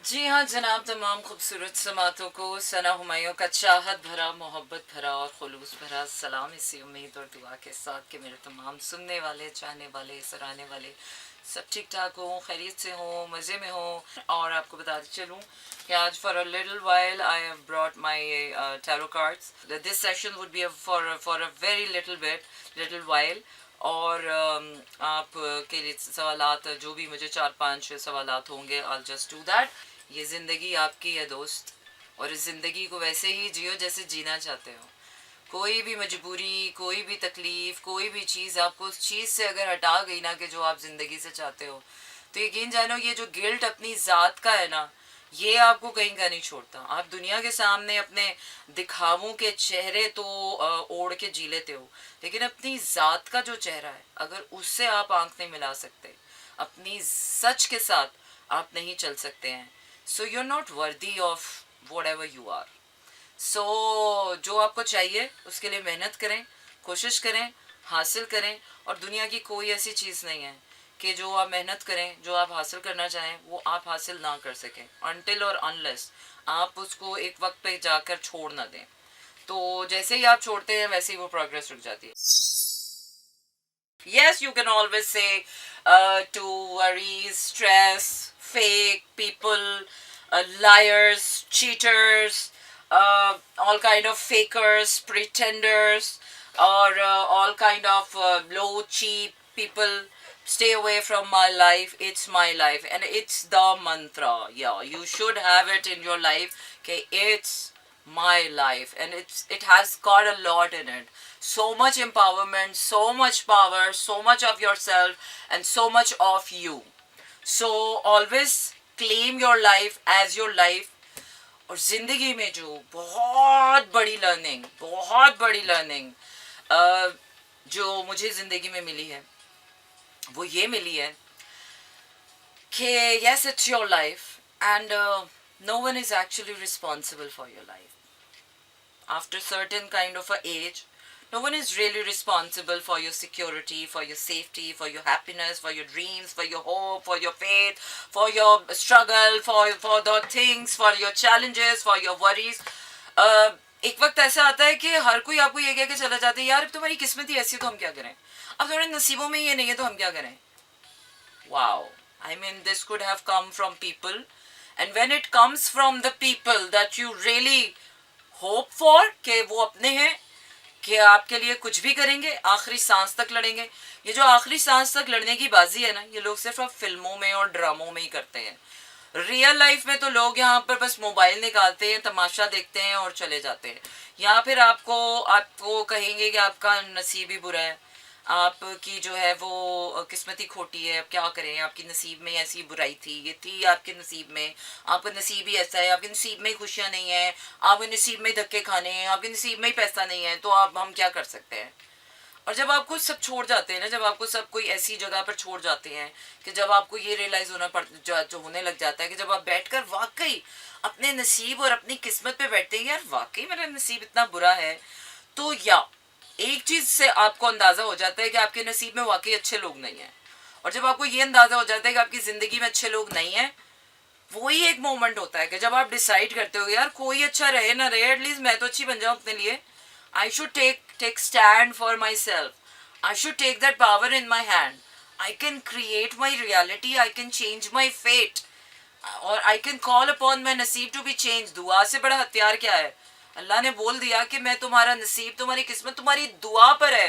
जी हाँ जनाब, तमाम खूबसूरत समातों को सना हुमायूं का चाहत भरा, मोहब्बत भरा और खुलूस भरा सलाम, इसी उम्मीद और दुआ के साथ कि मेरे तमाम सुनने वाले, चाहने वाले, सराहने वाले सब ठीक ठाक हों, खैरियत से हों, मज़े में हों। और आपको बताते चलूँ कि आज for a little while I have brought my tarot cards. This session would be for a very little while. और आप के लिए सवालात जो भी मुझे 4-5 सवालात होंगे, आई जस्ट डू दैट। ये ज़िंदगी आपकी है दोस्त, और इस ज़िंदगी को वैसे ही जियो जैसे जीना चाहते हो। कोई भी मजबूरी, कोई भी तकलीफ़, कोई भी चीज़ आपको उस चीज़ से अगर हटा गई ना कि जो आप ज़िंदगी से चाहते हो, तो यकीन जानो ये जो गिल्ट अपनी ज़ात का है ना, ये आपको कहीं का नहीं छोड़ता। आप दुनिया के सामने अपने दिखावों के चेहरे तो ओढ़ के जी लेते हो, लेकिन अपनी ज़ात का जो चेहरा है, अगर उससे आप आंख नहीं मिला सकते, अपनी सच के साथ आप नहीं चल सकते हैं, so you are not worthy of whatever you are. So जो आपको चाहिए उसके लिए मेहनत करें, कोशिश करें, हासिल करें। और दुनिया की कोई ऐसी चीज़ नहीं है कि जो आप मेहनत करें, जो आप हासिल करना चाहें, वो आप हासिल ना कर सकें, अनटिल और अनलेस आप उसको एक वक्त पे जाकर छोड़ ना दें। तो जैसे ही आप छोड़ते हैं वैसे ही वो प्रोग्रेस रुक जाती है। Yes, you can always say to worries, stress, fake people, liars, cheaters, all kind of fakers, pretenders, or all kind of low, cheap people. Stay away from my life. It's my life, and it's the mantra. Yeah, you should have it in your life. Okay, it's my life, and it has got a lot in it. So much empowerment, so much power, so much of yourself, and so much of you. So always claim your life as your life. और ज़िंदगी में जो बहुत बड़ी learning जो मुझे ज़िंदगी में मिली है, वो ये मिली है कि yes, it's your life, and no one is actually responsible for your life. After certain kind of a age, no one is really responsible for your security, for your safety, for your happiness, for your dreams, for your hope, for your faith, for your struggle, for the things, for your challenges, for your worries. एक वक्त ऐसा आता है कि हर कोई आपको ये कह के चला जाता है, यार अब तुम्हारी किस्मत ही ऐसी है तो हम क्या करें, अब तुम्हारे नसीबों में ये नहीं है तो हम क्या करें. Wow. I mean, this could have come from people. And when it comes from the people that you really hope for कि वो अपने हैं, कि आपके लिए कुछ भी करेंगे, आखिरी सांस तक लड़ेंगे. ये जो आखिरी सांस तक लड़ने की बाजी है ना, ये लोग सिर्फ अब फिल्मों में और ड्रामों में ही करते हैं. रियल लाइफ में तो लोग यहाँ पर बस मोबाइल निकालते हैं, तमाशा देखते हैं और चले जाते हैं. या फिर आपको आपको कहेंगे कि आपका नसीब ही बुरा है, आपकी जो है वो किस्मत ही खोटी है, अब क्या करें, आपकी नसीब में ऐसी बुराई थी, ये थी आपके नसीब में, आपका नसीब ही ऐसा है, आपके नसीब में खुशियाँ नहीं है, आपके नसीब में धक्के खाने हैं, आपके नसीब में ही पैसा नहीं है, तो आप हम क्या कर सकते हैं. और जब आपको सब छोड़ जाते हैं ना, जब आपको सब कोई ऐसी जगह पर छोड़ जाते हैं कि जब आपको ये रियलाइज होना पड़ जो होने लग जाता है कि जब आप बैठकर वाकई अपने नसीब और अपनी किस्मत पे बैठते हैं, यार वाकई मेरा नसीब इतना बुरा है, तो या एक चीज़ से आपको अंदाज़ा हो जाता है कि आपके नसीब में वाकई अच्छे लोग नहीं हैं. और जब आपको ये अंदाज़ा हो जाता है कि आपकी ज़िंदगी में अच्छे लोग नहीं हैं, वही एक मोमेंट होता है कि जब आप डिसाइड करते हो यार कोई अच्छा रहे ना रहे, एटलीस्ट मैं तो अच्छी बन जाऊँ अपने लिए. I should take stand for myself. I should take that power in my hand. I can create my reality. I can change my fate. और I can call upon my नसीब to be changed. दुआ से बड़ा हथियार क्या है. अल्लाह ने बोल दिया कि मैं तुम्हारा नसीब, तुम्हारी किस्मत तुम्हारी दुआ पर है,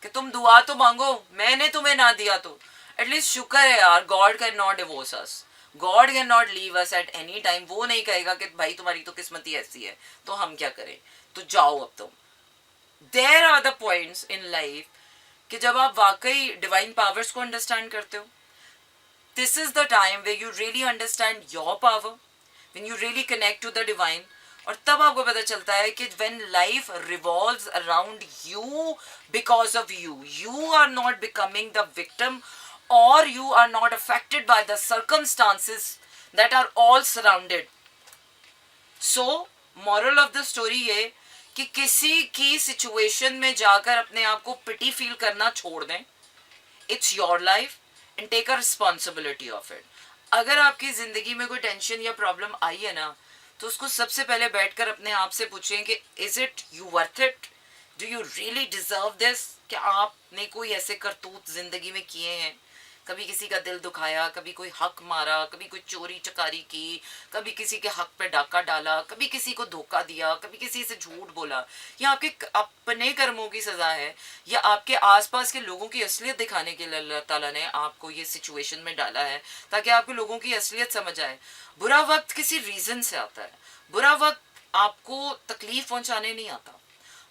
कि तुम दुआ तो मांगो, मैंने तुम्हें ना दिया तो एटलीस्ट शुक्र है यार. God can not divorce us, God can not leave us at any time. वो नहीं कहेगा कि भाई तुम्हारी तो किस्मत ही ऐसी है तो हम क्या करें, तो जाओ अब तुम. There are the points in life कि जब आप वाकई डिवाइन पावर्स को अंडरस्टैंड करते हो. This is the time way you really understand your power, when you really connect to the divine. और तब आपको पता चलता है कि when life revolves around you because of you, you are not becoming the victim, और you are not affected by the circumstances that are all surrounded. So moral of the story ये कि किसी की सिचुएशन में जाकर अपने आप को पिटी फील करना छोड़ दें. It's your life and take a responsibility of it. अगर आपकी ज़िंदगी में कोई टेंशन या प्रॉब्लम आई है ना, तो उसको सबसे पहले बैठकर अपने आप से पूछें कि is it you worth it, do you really deserve this. क्या आपने कोई ऐसे करतूत ज़िंदगी में किए हैं, कभी किसी का दिल दुखाया, कभी कोई हक मारा, कभी कोई चोरी चकारी की, कभी किसी के हक पे डाका डाला, कभी किसी को धोखा दिया, कभी किसी से झूठ बोला, या आपके अपने कर्मों की सज़ा है, या आपके आसपास के लोगों की असलियत दिखाने के लिए अल्लाह ताला ने आपको ये सिचुएशन में डाला है ताकि आपके लोगों की असलियत समझ आए। बुरा वक्त किसी रीज़न से आता है। बुरा वक्त आपको तकलीफ पहुंचाने नहीं आता।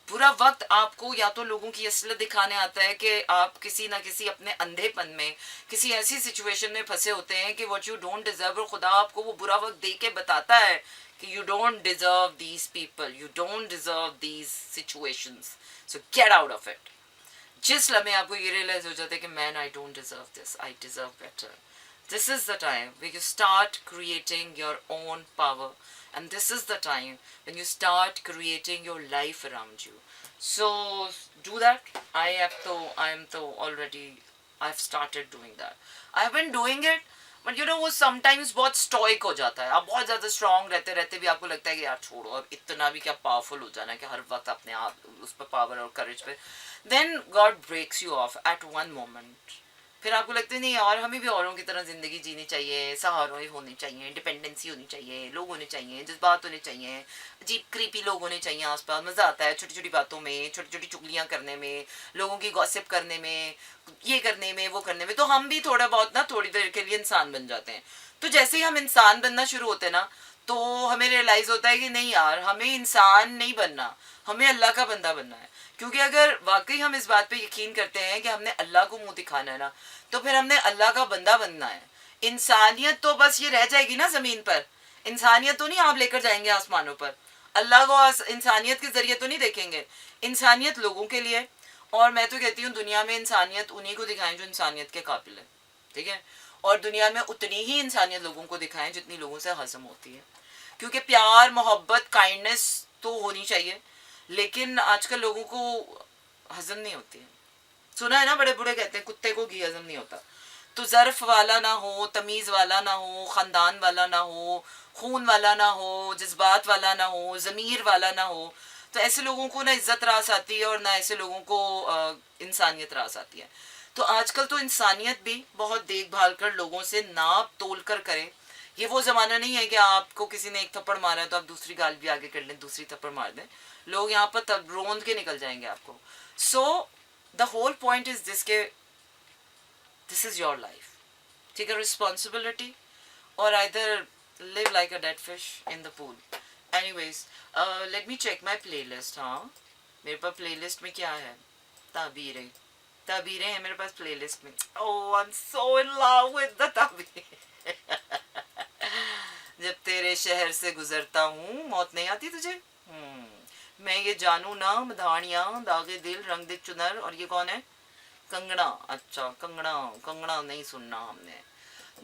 बुरा वक्त आपको या तो लोगों की असलियत दिखाने आता है कि आप किसी ना किसी अपने अंधेपन में किसी ऐसी सिचुएशन में फंसे होते हैं कि व्हाट यू डोंट डिजर्व, और खुदा आपको वो बुरा वक्त दे के बताता है कि you don't deserve these people, you don't deserve these situations, so get out of it. जिस लम्हे आपको ये रियलाइज हो जाता है कि man I don't deserve this, I deserve better, this is the time when you start creating your own power, and this is the time when you start creating your life around you. So do that. I've started doing that. I've been doing it, but you know वो sometimes बहुत stoic हो जाता है। आप बहुत ज़्यादा strong रहते रहते भी आपको लगता है कि यार छोड़ो, अब इतना भी क्या powerful हो जाना है कि हर वक्त अपने आप उस पर power और courage पे। Then God breaks you off at one moment. फिर आपको लगता है नहीं यार, हमें भी औरों की तरह ज़िंदगी जीनी चाहिए, सहारे होने चाहिए, इंडिपेंडेंसी होनी चाहिए, लोग होने चाहिए, जज्बात होने चाहिए, अजीब क्रीपी लोग होने चाहिए आसपास। मज़ा आता है छोटी छोटी बातों में, छोटी छोटी चुगलियाँ करने में, लोगों की गॉसिप करने में, ये करने में, वो करने में। तो हम भी थोड़ा बहुत ना थोड़ी देर के लिए इंसान बन जाते हैं। तो जैसे ही हम इंसान बनना शुरू होते हैं ना, तो हमें रियलाइज़ होता है कि नहीं यार, हमें इंसान नहीं बनना, हमें अल्लाह का बंदा बनना है। क्योंकि अगर वाकई हम इस बात पे यकीन करते हैं कि हमने अल्लाह को मुंह दिखाना है ना, तो फिर हमने अल्लाह का बंदा बनना है। इंसानियत तो बस ये रह जाएगी ना ज़मीन पर, इंसानियत तो नहीं आप लेकर जाएंगे आसमानों पर। अल्लाह को इंसानियत के ज़रिए तो नहीं देखेंगे। इंसानियत लोगों के लिए, और मैं तो कहती हूँ दुनिया में इंसानियत उन्हीं को दिखाएं जो इंसानियत के काबिल है, ठीक है। और दुनिया में उतनी ही इंसानियत लोगों को दिखाएं जितनी लोगों से हजम होती है। क्योंकि प्यार, मोहब्बत, काइंडनेस तो होनी चाहिए, लेकिन आजकल लोगों को हजम नहीं होती है। सुना है ना, बड़े बूढ़े कहते हैं कुत्ते को घी हजम नहीं होता। तो ज़र्फ वाला ना हो, तमीज़ वाला ना हो, ख़ानदान वाला ना हो, खून वाला ना हो, जज्बात वाला ना हो, ज़मीर वाला ना हो, तो ऐसे लोगों को ना इज़्ज़त रास आती है और ना ऐसे लोगों को इंसानियत रास आती है। तो आजकल तो इंसानियत भी बहुत देखभाल कर लोगों से नाप तोल कर करे। ये वो ज़माना नहीं है कि आपको किसी ने एक थप्पड़ मारा है तो आप दूसरी गाल भी आगे कर लें, दूसरी थप्पड़ मार दें। लोग यहाँ पर तब रोंद के निकल जाएंगे आपको। So the whole point is this के this is your life. Take a responsibility और either live like a dead fish in the pool. Anyways, let me check my playlist. हाँ, मेरे पास प्ले लिस्ट में क्या है? ताबीरें, ताबीरें हैं मेरे पास playlist में। Oh, I am so in love with the ताबीरें। जब तेरे शहर से गुजरता हूँ, मौत नहीं आती तुझे? मैं ये जानू ना, मधानिया, दागे दिल, रंग दे चुनर। और ये कौन है? कंगना। अच्छा, कंगना, कंगना नहीं सुनना हमने।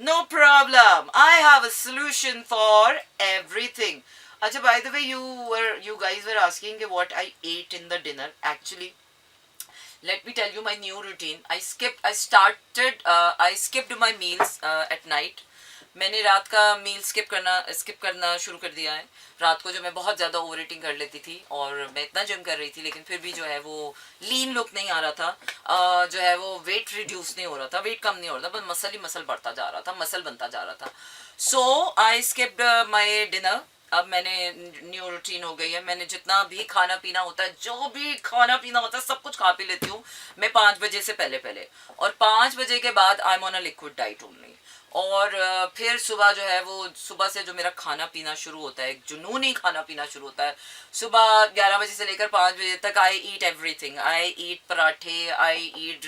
No problem, I have a solution for everything. अच्छा, by the way, you guys were asking what I ate in the dinner. Actually, let me tell you my new routine. I skipped my meals at night. मैंने रात का मील skip करना शुरू कर दिया है। रात को जो मैं बहुत ज़्यादा ओवर ईटिंग कर लेती थी, और मैं इतना जिम कर रही थी लेकिन फिर भी जो है वो लीन लुक नहीं आ रहा था, जो है वो वेट रिड्यूस नहीं हो रहा था, वेट कम नहीं हो रहा था, बस मसल ही मसल बढ़ता जा रहा था, मसल बनता जा रहा था। सो आई स्किप्ड माई डिनर। अब मैंने न्यू रूटीन हो गई है, मैंने जितना भी खाना पीना होता है, जो भी खाना पीना होता है, सब कुछ खा पी लेती हूँ मैं 5 बजे से पहले पहले। और 5 बजे के बाद I am on a liquid diet only. और फिर सुबह जो है वो, सुबह से जो मेरा खाना पीना शुरू होता है, एक जुनूनी खाना पीना शुरू होता है। सुबह 11 बजे से लेकर 5 बजे तक आई ईट एवरीथिंग। आई ईट पराठे, आई ईट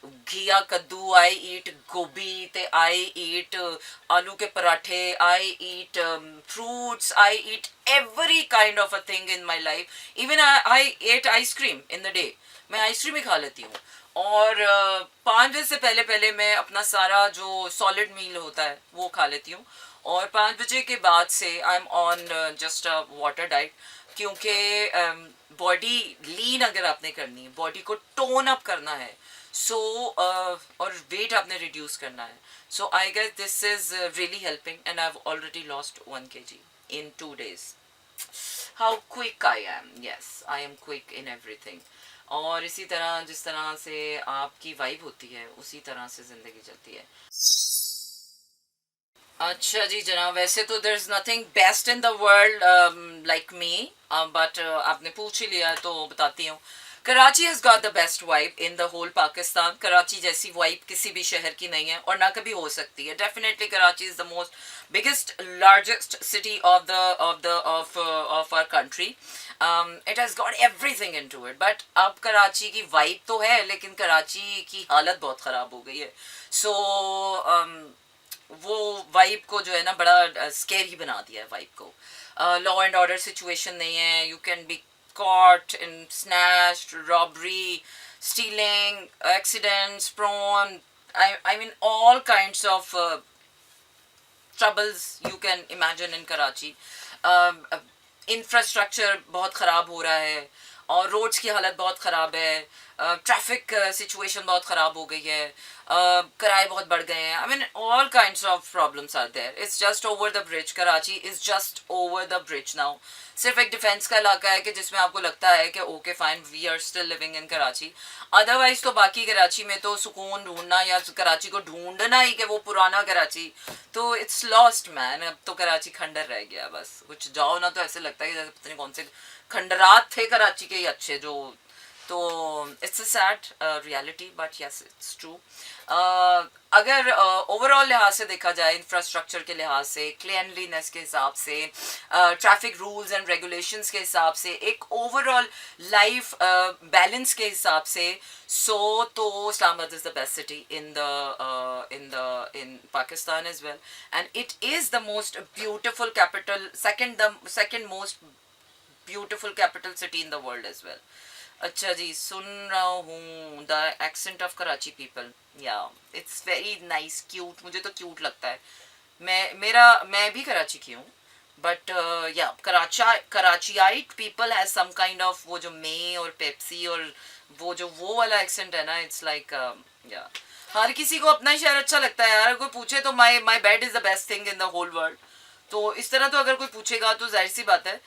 घिया कद्दू, आई ईट गोभी, ते आई ईट आलू के पराठे, I eat fruits, I eat every kind of a thing in my life. Even I ate ice cream in the day. मैं आइसक्रीम ही खा लेती हूँ। और 5 बजे से पहले पहले मैं अपना सारा जो सॉलिड मील होता है वो खा लेती हूँ। और 5 बजे के बाद से I am on just a water diet. क्योंकि बॉडी लीन अगर आपने करनी है, बॉडी को टोन अप करना है, सो और वेट आपने रिड्यूस करना है. So I guess this is really helping and I have already lost 1 kg in 2 days. How quick I am. Yes, I am quick in everything. और इसी तरह जिस तरह से आपकी वाइब होती है उसी तरह से ज़िंदगी चलती है. अच्छा जी जनाब, वैसे तो there is nothing best in the world like me, but आपने पूछ ही लिया तो बताती हूँ. Karachi has got the best vibe in the whole Pakistan. Karachi जैसी वाइब किसी भी शहर की नहीं है और ना कभी हो सकती है. Definitely Karachi is the most biggest largest city of our country. It has got everything into it. But अब कराची की वाइब तो है लेकिन कराची की हालत बहुत ख़राब हो गई है. सो वो वाइब को जो है ना बड़ा स्केरी बना दिया है वाइब को. लॉ एंड ऑर्डर सिचुएशन नहीं है. You can be caught in snatched, robbery, stealing, accidents, prone. I mean all kinds of troubles you can imagine in Karachi. Infrastructure बहुत ख़राब हो रहा है और रोड्स की हालत बहुत ख़राब है. ट्रैफिक सिचुएशन बहुत ख़राब हो गई है. किराए बहुत बढ़ गए हैं. I mean all kinds of problems are there. It's just over the bridge. Karachi is just over the bridge now. सिर्फ एक डिफेंस का इलाका है कि जिसमें आपको लगता है कि okay fine we are still living in Karachi. Otherwise तो बाकी कराची में तो सुकून ढूंढना या कराची को ढूंढना ही कि वो पुराना कराची, तो इट्स लॉस्ट मैन. अब तो कराची खंडर रह गया बस. कुछ जाओ ना तो ऐसे लगता है कि जैसे पता नहीं कौन से खंडरात थे कराची के ही अच्छे जो. तो it's a sad reality but yes it's true. अगर ओवरऑल लिहाज से देखा जाए, इंफ्रास्ट्रक्चर के लिहाज से, क्लिनलीनेस के हिसाब से, ट्रैफिक रूल्स एंड रेगुलेशंस के हिसाब से, एक ओवरऑल लाइफ बैलेंस के हिसाब से, सो तो Islamabad is the best city in Pakistan as well, and it is the most beautiful capital, second most beautiful capital city in the world as well. अच्छा जी, सुन रहा हूँ the accent of Karachi people. या it's very nice, cute. मुझे तो cute लगता है. मैं भी कराची की हूँ बट या Karachiite people has some kind of वो जो मे और पेप्सी और वो वाला एक्सेंट है ना. इट्स लाइक या हर किसी को अपना ही शहर अच्छा लगता है यार. कोई पूछे तो my bed is the best thing in the whole world. तो इस तरह तो अगर कोई पूछेगा तो जाहिर सी बात है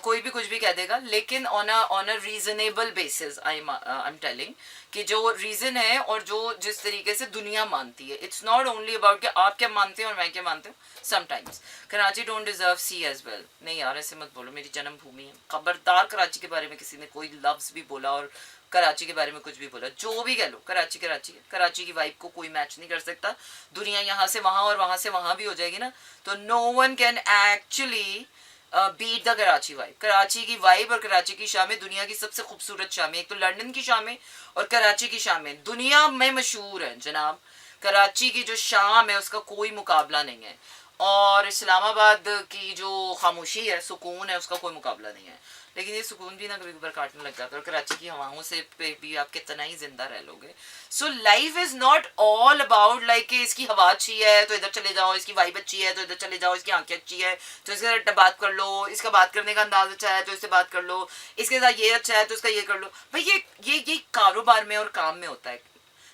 कोई भी कुछ भी कह देगा. लेकिन on a reasonable basis I am telling कि जो रीज़न है और जो जिस तरीके से दुनिया मानती है. इट्स नॉट ओनली अबाउट कि आप क्या मानते हैं और मैं क्या मानती हूँ. Sometimes Karachi don't deserve see as well. नहीं यार ऐसे मत बोलो, मेरी जन्मभूमि है. खबरदार कराची के बारे में किसी ने कोई लफ्ज़ भी बोला और कराची के बारे में कुछ भी बोला, जो भी कह लो, कराची कराची है. कराची की वाइब को कोई मैच नहीं कर सकता. दुनिया यहाँ से वहाँ और वहाँ से वहाँ भी हो जाएगी ना, तो no one can actually beat the Karachi vibe. Karachi की वाइब और कराची की शामें दुनिया की सबसे खूबसूरत शामें. एक तो लंदन की शामें और कराची की शामें दुनिया में मशहूर है जनाब. कराची की जो शाम है उसका कोई मुकाबला नहीं है. और इस्लामाबाद की जो खामोशी है, सुकून है, उसका कोई मुकाबला नहीं है. लेकिन ये सुकून भी ना कभी कभार काटने लग जाता है. और कराची की हवाओं से पे भी आप कितना ही जिंदा रह लोगे. So life is not all about like कि इसकी हवा अच्छी है तो इधर चले जाओ, इसकी वाइब अच्छी है तो इधर चले जाओ, इसकी आंखें अच्छी है तो इसके साथ बात कर लो, इसका बात करने का अंदाज अच्छा है तो इससे बात कर लो, इसके साथ ये अच्छा है तो इसका ये कर लो. भाई ये कारोबार में और काम में होता है.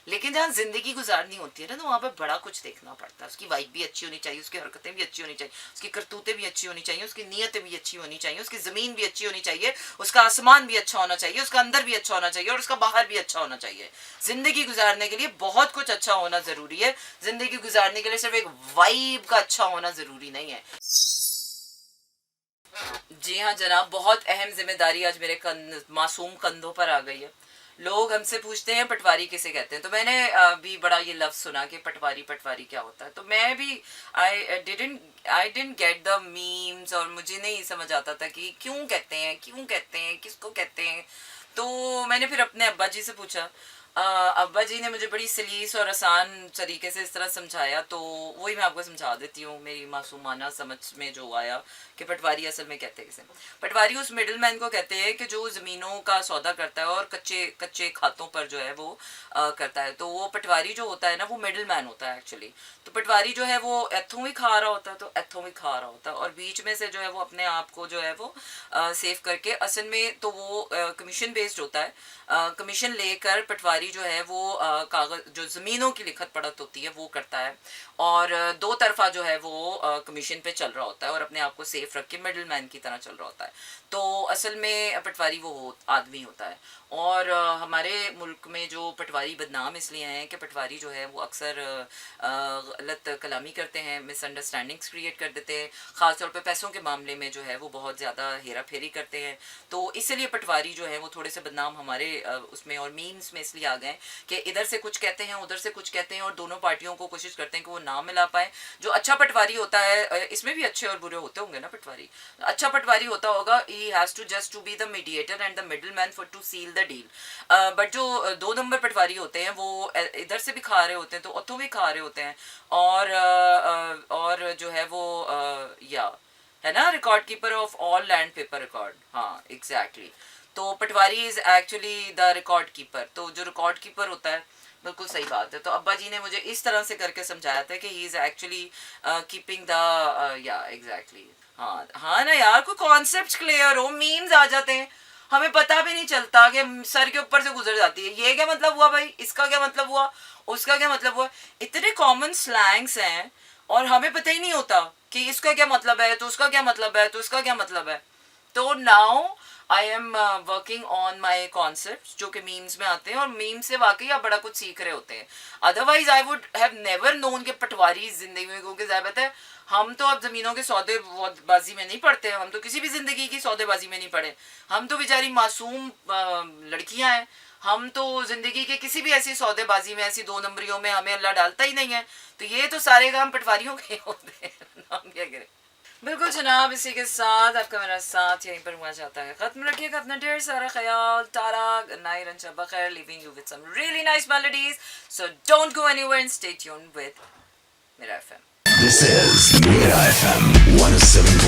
लेकिन जहाँ जिंदगी गुजारनी होती है ना तो वहाँ पर बड़ा कुछ देखना पड़ता है. उसकी वाइब भी अच्छी होनी चाहिए, उसकी हरकतें भी अच्छी होनी चाहिए, उसकी करतूतें भी अच्छी होनी चाहिए, उसकी नीयतें भी अच्छी होनी चाहिए, उसकी ज़मीन भी अच्छी होनी चाहिए, उसका आसमान भी अच्छा होना चाहिए, उसका अंदर भी अच्छा होना चाहिए और उसका बाहर भी अच्छा होना चाहिए. ज़िंदगी गुजारने के लिए बहुत कुछ अच्छा होना ज़रूरी है. ज़िंदगी गुजारने के लिए सिर्फ एक वाइब का अच्छा होना ज़रूरी नहीं है. जी हाँ जनाब, बहुत अहम जिम्मेदारी आज मेरे मासूम कंधों पर आ गई है. लोग हमसे पूछते हैं पटवारी किसे कहते हैं. तो मैंने भी बड़ा ये लफ्ज़ सुना कि पटवारी पटवारी क्या होता है. तो मैं भी I didn't get the memes और मुझे नहीं समझ आता था कि क्यों कहते हैं, किसको कहते हैं. तो मैंने फिर अपने अब्बा जी से पूछा. अब्बा जी ने मुझे बड़ी सलीस और आसान तरीके से इस तरह समझाया. तो वही मैं आपको समझा देती हूँ मेरी मासूमाना समझ में जो आया कि पटवारी असल में कहते हैं किसे. पटवारी उस मिडिल मैन को कहते हैं कि जो ज़मीनों का सौदा करता है और कच्चे कच्चे खातों पर जो है वो करता है. तो वो पटवारी जो होता है ना वो मिडिल मैन होता है एक्चुअली. तो पटवारी जो है वो इत्थों भी खा रहा होता है तो इत्थों भी खा रहा होता है और बीच में से जो है वो अपने आप को जो है वो सेव करके असल में तो वो कमीशन बेस्ड होता है. कमीशन लेकर पटवारी पटवारी जो है वो कागज जो ज़मीनों की लिखत पढ़त होती है वो करता है, और दो तरफा जो है वो कमीशन पे चल रहा होता है और अपने आप को सेफ रख के मिडल मैन की तरह चल रहा होता है। तो असल में पटवारी वो आदमी होता है। और हमारे मुल्क में जो पटवारी बदनाम इसलिए हैं कि पटवारी जो है वो अक्सर गलत कलामी करते हैं, मिसअंडरस्टैंडिंग्स क्रिएट कर देते हैं, ख़ासतौर पे पैसों के मामले में जो है वो बहुत ज़्यादा हेरा फेरी करते हैं। तो इसलिए पटवारी जो है वो थोड़े से बदनाम हमारे उसमें और मीम्स में इसलिए आ गए कि इधर से कुछ कहते हैं उधर से कुछ कहते हैं और दोनों पार्टियों को कोशिश करते हैं कि वो ना मिला पाए। जो अच्छा पटवारी होता है, इसमें भी अच्छे और बुरे होते होंगे ना पटवारी, अच्छा पटवारी होता होगा, he has to just to be the mediator and the middle man for to seal the deal. But जो दो नंबर पटवारी होते हैं वो इधर से भी खा रहे होते हैं तो उतों भी खा रहे होते हैं, और जो है वो या है ना, record keeper of all land paper record. हाँ एग्जैक्टली तो patwari is actually the record keeper. तो जो रिकॉर्ड कीपर होता है, बिल्कुल सही बात है। तो अब्बा जी ने मुझे इस तरह से करके समझाया था कि he is actually keeping the या एग्जैक्टली। हाँ हाँ ना यार, कोई कॉन्सेप्ट क्लियर हो, मीम्स आ जाते हैं, हमें पता भी नहीं चलता कि सर के ऊपर से गुजर जाती है, ये क्या मतलब हुआ भाई, इसका क्या मतलब हुआ, उसका क्या मतलब हुआ। इतने कॉमन स्लैंग्स हैं और हमें पता ही नहीं होता कि इसका क्या मतलब है, तो उसका क्या मतलब है, तो उसका क्या मतलब है। तो now I am working on my concept जो कि मीम्स में आते हैं, और मीम्स से वाकई आप बड़ा कुछ सीख रहे होते हैं। Otherwise I would have never known के पटवारी जिंदगी में, क्योंकि ज़ाहिर है हम तो अब ज़मीनों के सौदेबाजी में नहीं पढ़ते, हम तो किसी भी ज़िंदगी की सौदेबाजी में नहीं पढ़े, हम तो बेचारी मासूम लड़कियां हैं, हम तो ज़िंदगी के किसी भी ऐसी सौदेबाजी में, ऐसी दो नंबरियों में हमें अल्लाह डालता ही नहीं है। तो ये तो सारे काम पटवारियों के होते हैं, हम क्या करें। बिल्कुल जनाब, इसी के साथ आपका मेरा साथ यहीं पर हुआ जाता है। खत्म रखिएगा अपना ढेर सारा ख्याल। टाटा, गुड नाइट एंड शब बखैर, leaving you with some really nice melodies. So don't go anywhere and stay tuned with Mera FM. This is Mira FM 107.